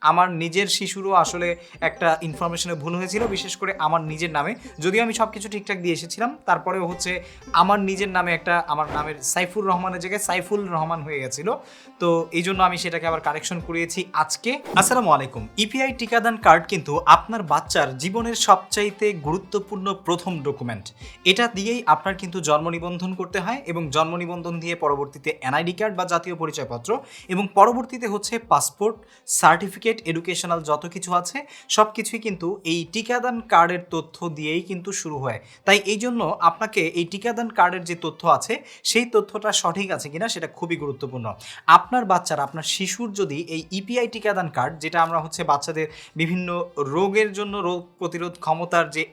আমার নিজের শিশুরও আসলে একটা ইনফরমেশনে ভুল হয়েছিল, বিশেষ করে আমার নিজের নামে। যদিও আমি সব কিছু ঠিকঠাক দিয়ে এসেছিলাম, তারপরেও হচ্ছে আমার নিজের নামে একটা, আমার নামের সাইফুর রহমানের জায়গায় সাইফুল রহমান হয়ে গেছিল। তো এই জন্য আমি সেটাকে আবার কারেকশন করিয়েছি আজকে। আসসালামু আলাইকুম। ইপিআই টিকাদান কার্ড কিন্তু আপনার বাচ্চার জীবনের সবচাইতে গুরুত্বপূর্ণ প্রথম ডকুমেন্ট। এটা দিয়েই আপনার কিন্তু জন্ম নিবন্ধন করতে হয়, এবং জন্ম নিবন্ধন দিয়ে পরবর্তীতে এনআইডি কার্ড বা জাতীয় পরিচয়পত্র, এবং পরবর্তীতে হচ্ছে পাসপোর্ট, সার্টিফিকেট, এডুকেশনাল যত কিছু আছে সব কিছুই কিন্তু এই টিকাদান কার্ডের তথ্য দিয়েই কিন্তু শুরু হয়। তাই এই জন্য আপনাকে এই টিকাদান কার্ডের যে তথ্য আছে সেই তথ্যটা সঠিক আছে কিনা সেটা খুবই গুরুত্বপূর্ণ। আপনার বাচ্চার, আপনার শিশুর যদি এই ইপিআই টিকাদান কার্ড, যেটা আমরা হচ্ছে বাচ্চাদের বিভিন্ন রোগের জন্য রোগ প্রতিরোধ ক্ষমতার যে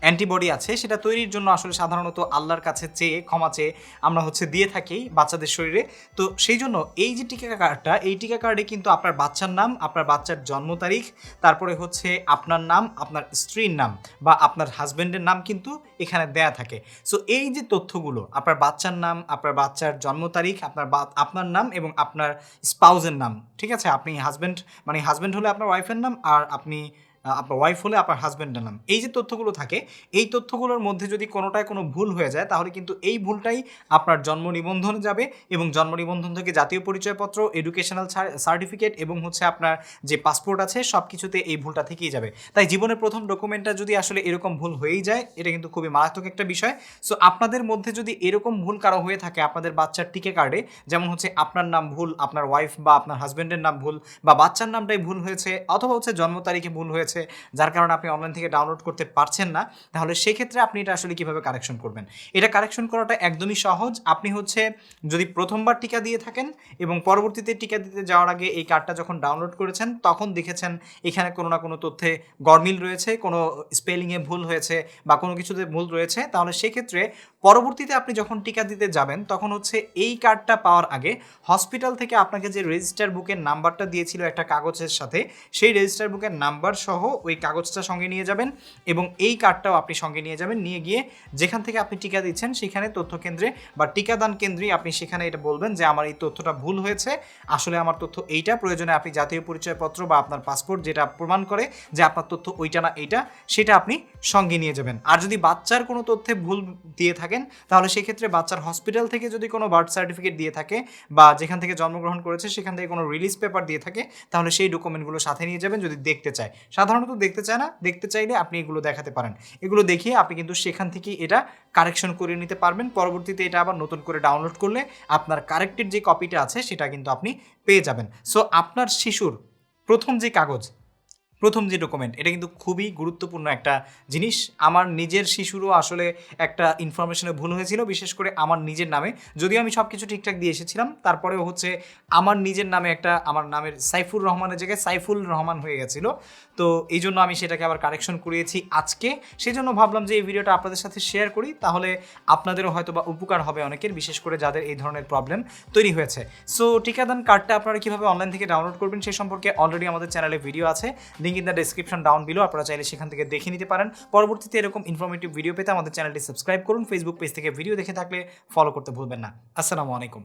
অ্যান্টিবডি আছে সেটা তৈরির জন্য আসলে সাধারণত আল্লাহর কাছে চেয়ে, ক্ষমা চেয়ে আমরা হচ্ছে দিয়ে থাকি বাচ্চাদের শরীরে। তো সেই জন্য এই যে টিকা কার্ডটা, এই টিকা কার্ডে কিন্তু আপনার বাচ্চার নাম, আপনার বাচ্চার জন্ম তারিখ, তারপরে হচ্ছে আপনার নাম, আপনার স্ত্রীর নাম বা আপনার হাজব্যান্ডের নাম কিন্তু এখানে দেয়া থাকে। সো এই যে তথ্যগুলো, আপনার বাচ্চার নাম, আপনার বাচ্চার জন্ম তারিখ, আপনার নাম এবং আপনার স্পাউজের নাম, ঠিক আছে, আপনি হাজব্যান্ড হলে আপনার ওয়াইফের নাম, আর আপনার ওয়াইফ হলে আপনার হাজব্যান্ডের নাম, এই যে তথ্যগুলো থাকে, এই তথ্যগুলোর মধ্যে যদি কোনোটায় কোনো ভুল হয়ে যায় তাহলে কিন্তু এই ভুলটাই আপনার জন্ম নিবন্ধনে যাবে, এবং জন্ম নিবন্ধন থেকে জাতীয় পরিচয়পত্র, এডুকেশনাল সার্টিফিকেট এবং হচ্ছে আপনার যে পাসপোর্ট আছে সব কিছুতে এই ভুলটা থেকেই যাবে। তাই জীবনের প্রথম ডকুমেন্টটা যদি আসলে এরকম ভুল হয়েই যায়, এটা কিন্তু খুবই মারাত্মক একটা বিষয়। সো আপনাদের মধ্যে যদি এরকম ভুল কারো হয়ে থাকে আপনাদের বাচ্চার টিকে কার্ডে, যেমন হচ্ছে আপনার নাম ভুল, আপনার ওয়াইফ বা আপনার হাজব্যান্ডের নাম ভুল, বা বাচ্চার নামটাই ভুল হয়েছে, অথবা হচ্ছে জন্ম তারিখে ভুল হয়েছে যার কারণে আপনি অনলাইন থেকে ডাউনলোড করতে পারছেন না, তাহলে সেক্ষেত্রে আপনি এটা আসলে কিভাবে কারেকশন করবেন? এটা কারেকশন করাটা একদমই সহজ। আপনি হচ্ছে যদি প্রথমবার টিকা দিয়ে থাকেন এবং পরবর্তীতে টিকা দিতে যাওয়ার আগে এই কার্ডটা যখন ডাউনলোড করেছেন তখন দেখেছেন এখানে কোনো না কোনো তথ্যে গরমিল রয়েছে, কোনো স্পেলিংয়ে ভুল হয়েছে বা কোনো কিছুতে ভুল রয়েছে, তাহলে সেক্ষেত্রে পরবর্তীতে আপনি যখন টিকা দিতে যাবেন তখন হচ্ছে এই কার্ডটা পাওয়ার আগে হসপিটাল থেকে আপনাকে যে রেজিস্টার বুকের নাম্বারটা দিয়েছিল একটা কাগজের সাথে, সেই রেজিস্টার বুকের নাম্বার সহ ওই কাগজটা সঙ্গে নিয়ে যাবেন, এবং এই কার্ডটাও আপনি সঙ্গে নিয়ে যাবেন। নিয়ে গিয়ে যেখান থেকে আপনি টিকা দিচ্ছেন সেখানে তথ্য কেন্দ্রে বা টিকাদান কেন্দ্রে আপনি সেখানে এটা বলবেন যে আমার এই তথ্যটা ভুল হয়েছে, আসলে আমার তথ্য এইটা, প্রয়োজনে আপনি জাতীয় পরিচয়পত্র বা আপনার পাসপোর্ট যেটা প্রমাণ করে যে আপনার তথ্য ওইটা না এইটা, সেটা আপনি সঙ্গে নিয়ে যাবেন। আর যদি বাচ্চার কোনো তথ্যে ভুল দিয়ে থাকেন তাহলে সেক্ষেত্রে বাচ্চার হসপিটাল থেকে যদি কোনো বার্থ সার্টিফিকেট দিয়ে থাকে বা যেখান থেকে জন্মগ্রহণ করেছে সেখান থেকে কোনো রিলিজ পেপার দিয়ে থাকে, তাহলে সেই ডকুমেন্টগুলো সাথে নিয়ে যাবেন যদি দেখতে চায়। সাধারণত দেখতে চায় না, দেখতে চাইলে আপনি এগুলো দেখাতে পারেন। এগুলো দেখিয়ে আপনি কিন্তু সেখান থেকেই এটা কারেকশন করে নিতে পারবেন। পরবর্তীতে এটা আবার নতুন করে ডাউনলোড করলে আপনার কারেক্টেড যে কপিটা আছে সেটা কিন্তু আপনি পেয়ে যাবেন। সো আপনার শিশুর প্রথম যে কাগজ, প্রথম যে ডকুমেন্ট, এটা কিন্তু খুবই গুরুত্বপূর্ণ একটা জিনিস। আমার নিজের শিশুরও আসলে একটা ইনফরমেশনে ভুল হয়েছিল, বিশেষ করে আমার নিজের নামে। যদিও আমি সব কিছু ঠিকঠাক দিয়ে এসেছিলাম, তারপরেও হচ্ছে আমার নিজের নামে একটা, আমার নামের সাইফুর রহমানের জায়গায় সাইফুল রহমান হয়ে গেছিলো। তো এই জন্য আমি সেটাকে আবার কারেকশন করিয়েছি আজকে। সেই জন্য ভাবলাম যে এই ভিডিওটা আপনাদের সাথে শেয়ার করি, তাহলে আপনাদেরও হয়তো বা উপকার হবে অনেকের, বিশেষ করে যাদের এই ধরনের প্রবলেম তৈরি হয়েছে। সো টিকাদান কার্ডটা আপনারা কীভাবে অনলাইন থেকে ডাউনলোড করবেন সেই সম্পর্কে অলরেডি আমাদের চ্যানেলে ভিডিও আছে, link in the description down below, আপনারা চাইলে সেখান থেকে দেখে নিতে পারেন। পরবর্তীতে এরকম ইনফরমেটিভ ভিডিও পেতে আমাদের চ্যানেলটি সাবস্ক্রাইব করুন। ফেসবুক পেজ থেকে ভিডিও দেখে থাকলে ফলো করতে ভুলবেন না। আসসালামু আলাইকুম।